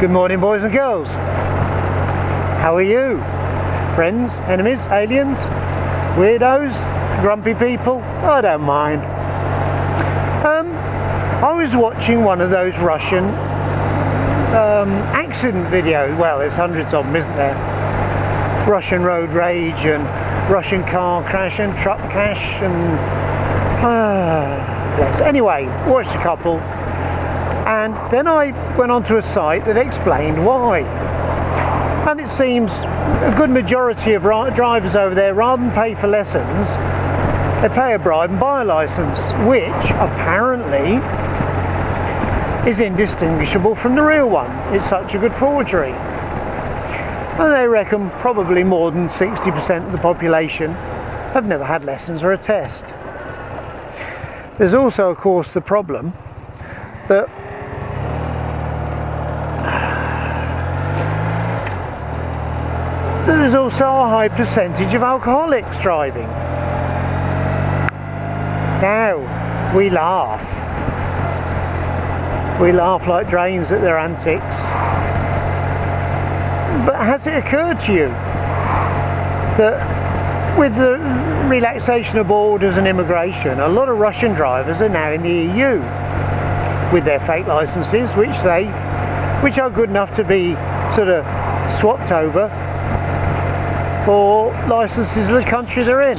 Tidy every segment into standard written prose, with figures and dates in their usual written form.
Good morning, boys and girls. How are you? Friends, enemies, aliens, weirdos, grumpy people? I don't mind. I was watching one of those Russian accident videos. Well, there's hundreds of them, isn't there? Russian road rage and Russian car crash and truck crash and bless. Anyway, watched a couple, and then I went onto a site that explained why. And it seems a good majority of drivers over there, rather than pay for lessons, they pay a bribe and buy a licence, which apparently is indistinguishable from the real one. It's such a good forgery. And they reckon probably more than 60% of the population have never had lessons or a test. There's also, of course, the problem that there's also a high percentage of alcoholics driving. Now, we laugh like drains at their antics, but has it occurred to you that with the relaxation of borders and immigration, a lot of Russian drivers are now in the EU with their fake licenses, which are good enough to be sort of swapped over for licenses of the country they're in.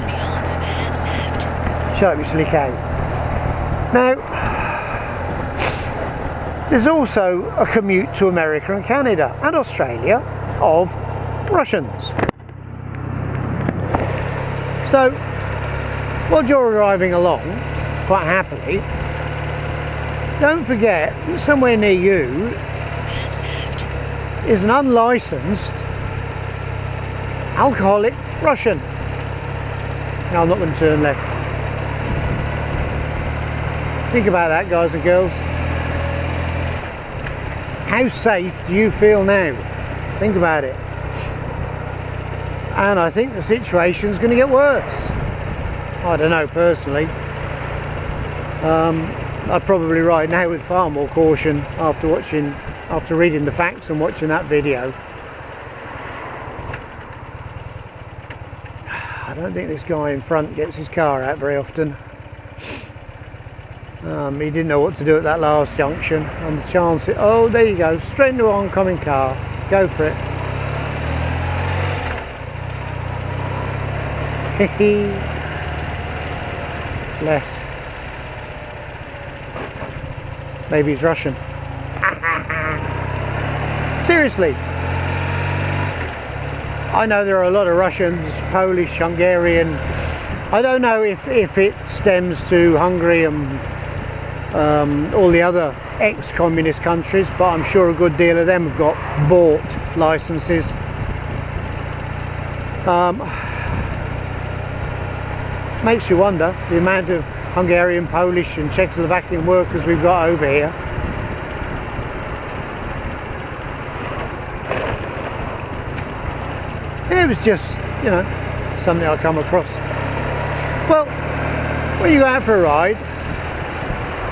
Shut up, you silly cow. Now, there's also a commute to America and Canada and Australia of Russians. So, while you're driving along, quite happily, don't forget that somewhere near you is an unlicensed alcoholic Russian. No, I'm not going to turn left. Think about that, guys and girls. How safe do you feel now? Think about it. And I think the situation's going to get worse. I don't know, personally. I'd probably ride now with far more caution after reading the facts and watching that video. I don't think this guy in front gets his car out very often. He didn't know what to do at that last junction, and the chance it, oh, there you go, straight into an oncoming car. Go for it. Bless. Maybe he's Russian. Seriously. I know there are a lot of Russians, Polish, Hungarian. I don't know if it stems to Hungary and all the other ex-communist countries, but I'm sure a good deal of them have got bought licenses. Makes you wonder the amount of Hungarian, Polish and Czechoslovakian workers we've got over here. It was just, you know, something I come across. Well, when you go out for a ride,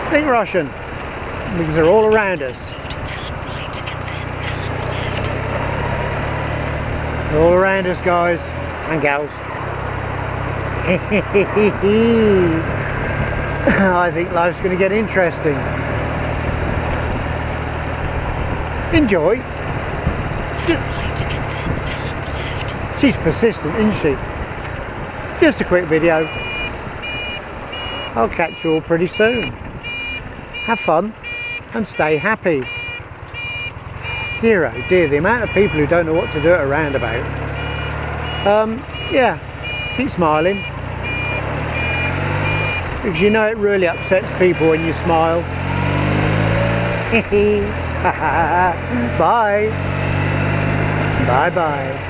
think Russian, because they're all around us. They're all around us, guys and gals. I think life's going to get interesting. Enjoy. She's persistent, isn't she? Just a quick video. I'll catch you all pretty soon. Have fun and stay happy. Dear oh dear, the amount of people who don't know what to do at a roundabout. Yeah, keep smiling, because you know it really upsets people when you smile. Bye. Bye bye.